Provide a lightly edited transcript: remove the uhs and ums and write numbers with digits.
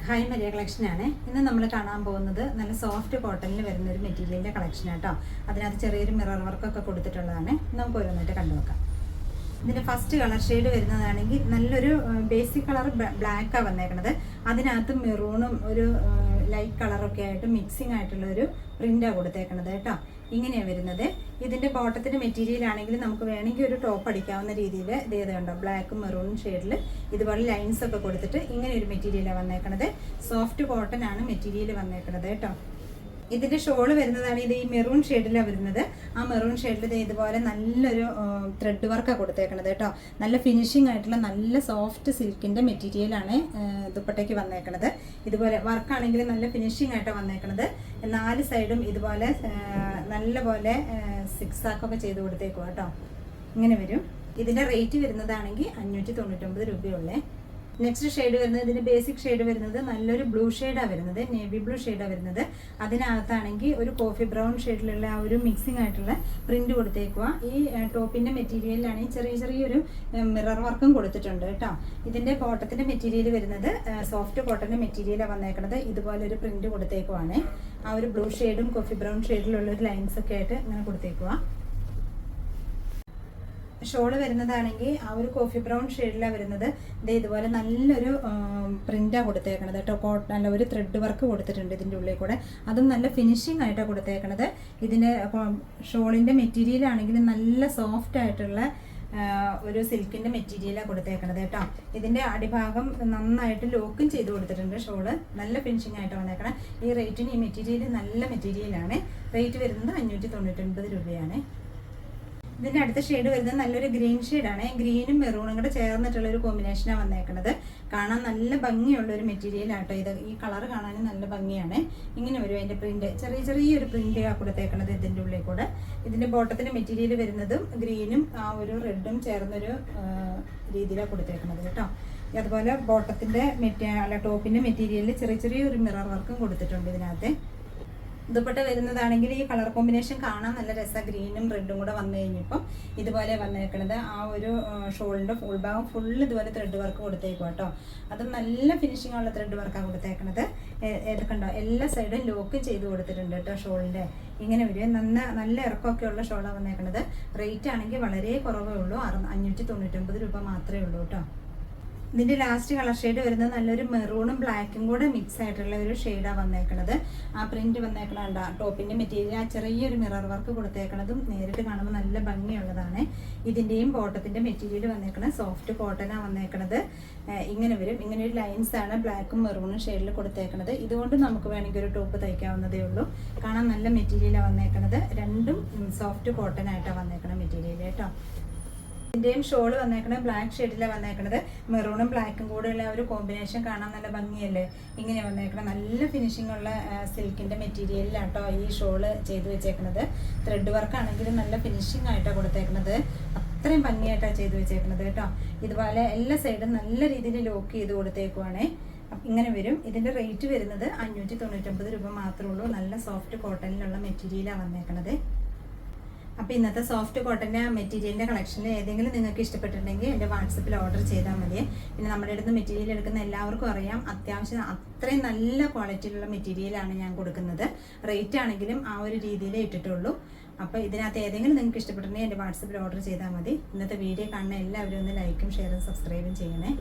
Hi Maria കളക്ഷനാണ്. ഇന്ന് നമ്മൾ കാണാൻ പോകുന്നത് നല്ല സോഫ്റ്റ് കോട്ടണിൽ വരുന്ന ഒരു മെറ്റീരിയലിൻ്റെ കളക്ഷനാട്ടോ. അതിനകത്ത് ചെറിയൊരു മിറർ വർക്കൊക്കെ കൊടുത്തിട്ടുള്ളതാണ്. നമുക്ക് ഓരോന്നായിട്ട് കണ്ടു നോക്കാം. ഇതിൻ്റെ ഫസ്റ്റ് കളർ ഷെയ്ഡ് വരുന്നതാണെങ്കിൽ നല്ലൊരു ബേസിക് കളർ ബ്ലാക്കാണ് വന്നേക്കണത്. അതിനകത്ത് മെറൂണും ഒരു ലൈറ്റ് കളറൊക്കെ ആയിട്ട് മിക്സിങ് ആയിട്ടുള്ള ഒരു പ്രിൻ്റാണ് കൊടുത്തേക്കണത് കേട്ടോ. ഇങ്ങനെയാണ് വരുന്നത്. ഇതിൻ്റെ ബോട്ടത്തിൻ്റെ മെറ്റീരിയൽ ആണെങ്കിൽ നമുക്ക് വേണമെങ്കിൽ ഒരു ടോപ്പ് അടിക്കാവുന്ന രീതിയിൽ ഇതേത് കണ്ടോ, ബ്ലാക്കും മെറൂണും ഷെയ്ഡിൽ ഇതുപോലെ ലൈൻസ് ഒക്കെ കൊടുത്തിട്ട് ഇങ്ങനെ ഒരു മെറ്റീരിയലാണ് വന്നേക്കണത്. സോഫ്റ്റ് കോട്ടൺ ആണ് മെറ്റീരിയൽ വന്നേക്കണത് കേട്ടോ. ഇതിൻ്റെ ഷോള് വരുന്നതാണ് ഇത് ഈ മെറൂൺ ഷെയ്ഡിലാണ് വരുന്നത്. ആ മെറൂൺ ഷെയ്ഡിൽ ഇതുപോലെ നല്ലൊരു ത്രെഡ് വർക്കാണ് കൊടുത്തേക്കണത് കേട്ടോ. നല്ല ഫിനിഷിംഗ് ആയിട്ടുള്ള നല്ല സോഫ്റ്റ് സിൽക്കിൻ്റെ മെറ്റീരിയലാണ് ദുപ്പട്ടയ്ക്ക് വന്നേക്കണത്. ഇതുപോലെ വർക്കാണെങ്കിൽ നല്ല ഫിനിഷിംഗ് ആയിട്ടാണ് വന്നേക്കണത്. 4 സൈഡും ഇതുപോലെ നല്ല പോലെ സിക്സ് ആക്കൊക്കെ ചെയ്ത് കൊടുത്തേക്കും കേട്ടോ. ഇങ്ങനെ വരും. ഇതിൻ്റെ റേറ്റ് വരുന്നതാണെങ്കിൽ 599 രൂപയുള്ളേ. നെക്സ്റ്റ് ഷെയ്ഡ് വരുന്നത്, ഇതിൻ്റെ ബേസിക് ഷെയ്ഡ് വരുന്നത് നല്ലൊരു ബ്ലൂ ഷെയ്ഡാണ് വരുന്നത്, നേവി ബ്ലൂ ഷെയ്ഡാണ് വരുന്നത്. അതിനകത്താണെങ്കിൽ ഒരു കോഫി ബ്രൗൺ ഷെയ്ഡിലുള്ള ആ ഒരു മിക്സിംഗ് ആയിട്ടുള്ള പ്രിന്റ് കൊടുത്തേക്കുക. ഈ ടോപ്പിൻ്റെ മെറ്റീരിയലിലാണെങ്കിൽ ചെറിയൊരു മിറർ വർക്കും കൊടുത്തിട്ടുണ്ട് കേട്ടോ. ഇതിൻ്റെ ബോട്ടത്തിൻ്റെ മെറ്റീരിയൽ വരുന്നത് സോഫ്റ്റ് കോട്ടൻ്റെ മെറ്റീരിയലാണ് വന്നേക്കുന്നത്. ഇതുപോലെ ഒരു പ്രിന്റ് കൊടുത്തേക്കുവാണ്. ആ ഒരു ബ്ലൂ ഷെയ്ഡും കോഫി ബ്രൗൺ ഷെയ്ഡിലുള്ള ഒരു ലൈൻസ് ഒക്കെ ആയിട്ട് ഇങ്ങനെ കൊടുത്തേക്കുക. ഷോള് വരുന്നതാണെങ്കിൽ ആ ഒരു കോഫി ബ്രൗൺ ഷെയ്ഡിലാണ് വരുന്നത്. ഇതുപോലെ നല്ലൊരു പ്രിന്റാണ് കൊടുത്തേക്കണത് കേട്ടോ. നല്ല ഒരു ത്രെഡ് വർക്ക് കൊടുത്തിട്ടുണ്ട് ഇതിൻ്റെ ഉള്ളിൽ കൂടെ. അതും നല്ല ഫിനിഷിംഗ് ആയിട്ടാണ് കൊടുത്തേക്കണത്. ഇതിൻ്റെ ഷോളിൻ്റെ മെറ്റീരിയൽ ആണെങ്കിൽ നല്ല സോഫ്റ്റ് ആയിട്ടുള്ള ഒരു സിൽക്കിൻ്റെ മെറ്റീരിയലാണ് കൊടുത്തേക്കണത് കേട്ടോ. ഇതിൻ്റെ അടിഭാഗം നന്നായിട്ട് ലോക്കും ചെയ്ത് കൊടുത്തിട്ടുണ്ട്. ഷോള് നല്ല ഫിനിഷിംഗ് ആയിട്ട് വന്നേക്കണം. ഈ റേറ്റിന് ഈ മെറ്റീരിയൽ നല്ല മെറ്റീരിയലാണ്. റേറ്റ് വരുന്നത് 599 രൂപയാണ്. ഇതിൻ്റെ അടുത്ത ഷെയ്ഡ് വരുന്നത് നല്ലൊരു ഗ്രീൻ ഷെയ്ഡാണ്. ഗ്രീനും മെറൂണും കൂടെ ചേർന്നിട്ടുള്ള ഒരു കോമ്പിനേഷനാണ് വന്നേക്കുന്നത്. കാണാൻ നല്ല ഭംഗിയുള്ള ഒരു മെറ്റീരിയലാട്ടോ ഇത്. ഈ കളർ കാണാനും നല്ല ഭംഗിയാണ്. ഇങ്ങനെ വരും അതിൻ്റെ പ്രിന്റ്. ചെറിയൊരു പ്രിന്റ് കൊടുത്തേക്കണത് ഇതിൻ്റെ ഉള്ളിൽ കൂടെ. ഇതിൻ്റെ ബോട്ടത്തിൻ്റെ മെറ്റീരിയൽ വരുന്നതും ഗ്രീനും ആ ഒരു റെഡും ചേർന്നൊരു രീതിയിലാണ് കൊടുത്തേക്കണത് കേട്ടോ. അതുപോലെ ബോട്ടത്തിൻ്റെ ടോപ്പിൻ്റെ മെറ്റീരിയലിൽ ചെറിയൊരു മിറർ വർക്കും കൊടുത്തിട്ടുണ്ട് ഇതിനകത്ത്. ദുപ്പട്ട വരുന്നതാണെങ്കിൽ ഈ കളർ കോമ്പിനേഷൻ കാണാൻ നല്ല രസമാണ്. ഗ്രീനും റെഡും കൂടെ വന്നു കഴിഞ്ഞപ്പോൾ ഇതുപോലെ വന്നേക്കണത്. ആ ഒരു ഷോളിൻ്റെ ഫുൾ ഭാഗം ഫുള്ള് ഇതുപോലെ ത്രെഡ് വർക്ക് കൊടുത്തേക്കും കേട്ടോ. അതും നല്ല ഫിനിഷിംഗ് ഉള്ള ത്രെഡ് വർക്കാണ് കൊടുത്തേക്കണത്. ഏതൊക്കെയുണ്ടോ എല്ലാ സൈഡും ലോക്കും ചെയ്ത് കൊടുത്തിട്ടുണ്ട് കേട്ടോ ഷോളിൻ്റെ. ഇങ്ങനെ വരും. നല്ല ഇറക്കമൊക്കെ ഉള്ള ഷോളാണ് വന്നേക്കണത്. റേറ്റ് ആണെങ്കിൽ വളരെ കുറവേ ഉള്ളൂ. 599 രൂപ മാത്രമേ ഉള്ളൂ കേട്ടോ. ഇതിൻ്റെ ലാസ്റ്റ് കളർ ഷെയ്ഡ് വരുന്നത് നല്ലൊരു മെറൂണും ബ്ലാക്കും കൂടെ മിക്സ് ആയിട്ടുള്ള ഒരു ഷെയ്ഡാണ് വന്നേക്കണത്. ആ പ്രിന്റ് വന്നേക്കണ ടോപ്പിൻ്റെ മെറ്റീരിയൽ ആ ചെറിയൊരു മിറർ വർക്ക് കൊടുത്തേക്കണതും നേരിട്ട് കാണുമ്പോൾ നല്ല ഭംഗിയുള്ളതാണ്. ഇതിൻ്റെയും ബോട്ടത്തിൻ്റെ മെറ്റീരിയൽ വന്നേക്കണത് സോഫ്റ്റ് കോട്ടനാണ് വന്നേക്കണത്. ഇങ്ങനെ വരും. ഇങ്ങനെ ഒരു ലൈൻസ് ആണ് ബ്ലാക്കും മെറൂണും ഷെയ്ഡിൽ കൊടുത്തേക്കണത്. ഇതുകൊണ്ട് നമുക്ക് വേണമെങ്കിൽ ഒരു ടോപ്പ് തയ്ക്കാവുന്നതേ ഉള്ളൂ. കാണാൻ നല്ല മെറ്റീരിയലാണ് വന്നേക്കണത്. രണ്ടും സോഫ്റ്റ് കോട്ടൺ ആയിട്ടാണ് വന്നേക്കണ മെറ്റീരിയൽ കേട്ടോ. ഇതിൻ്റെയും ഷോള് വന്നേക്കണത് ബ്ലാക്ക് ഷെയ്ഡിലാണ് വന്നേക്കണത്. മെറൂണും ബ്ലാക്കും കൂടെയുള്ള ഒരു കോമ്പിനേഷൻ കാണാൻ നല്ല ഭംഗിയല്ലേ. ഇങ്ങനെ വന്നേക്കണം. നല്ല ഫിനിഷിംഗ് ഉള്ള സിൽക്കിൻ്റെ മെറ്റീരിയലിലാട്ടോ ഈ ഷോള് ചെയ്ത് വെച്ചേക്കണത്. ത്രെഡ് വർക്ക് ആണെങ്കിലും നല്ല ഫിനിഷിംഗ് ആയിട്ടാണ് കൊടുത്തേക്കണത്. അത്രയും ഭംഗിയായിട്ടാണ് ചെയ്ത് വെച്ചേക്കണത് കേട്ടോ. ഇതുപോലെ എല്ലാ സൈഡും നല്ല രീതിയിൽ ലോക്ക് ചെയ്ത് കൊടുത്തേക്കുവാണേ. ഇങ്ങനെ വരും. ഇതിൻ്റെ റേറ്റ് വരുന്നത് 599 രൂപ മാത്രമേ ഉള്ളൂ. നല്ല സോഫ്റ്റ് കോട്ടണിലുള്ള മെറ്റീരിയലാണ് വന്നേക്കണത്. അപ്പോൾ ഇന്നത്തെ സോഫ്റ്റ് കോട്ടൻ്റെ മെറ്റീരിയലിൻ്റെ കളക്ഷനിൽ ഏതെങ്കിലും നിങ്ങൾക്ക് ഇഷ്ടപ്പെട്ടിട്ടുണ്ടെങ്കിൽ എൻ്റെ വാട്സപ്പിൽ ഓർഡർ ചെയ്താൽ മതി. പിന്നെ നമ്മുടെ അടുത്ത് മെറ്റീരിയൽ എടുക്കുന്ന എല്ലാവർക്കും അറിയാം, അത്യാവശ്യം അത്രയും നല്ല ക്വാളിറ്റിയിലുള്ള മെറ്റീരിയലാണ് ഞാൻ കൊടുക്കുന്നത്. റേറ്റ് ആണെങ്കിലും ആ ഒരു രീതിയിലേ ഇട്ടിട്ടുള്ളൂ. അപ്പോൾ ഇതിനകത്ത് ഏതെങ്കിലും നിങ്ങൾക്ക് ഇഷ്ടപ്പെട്ടിട്ടുണ്ടെങ്കിൽ എൻ്റെ വാട്സപ്പിൽ ഓർഡർ ചെയ്താൽ മതി. ഇന്നത്തെ വീഡിയോ കാണുന്ന എല്ലാവരും ഒന്ന് ലൈക്കും ഷെയറും സബ്സ്ക്രൈബും ചെയ്യണേ.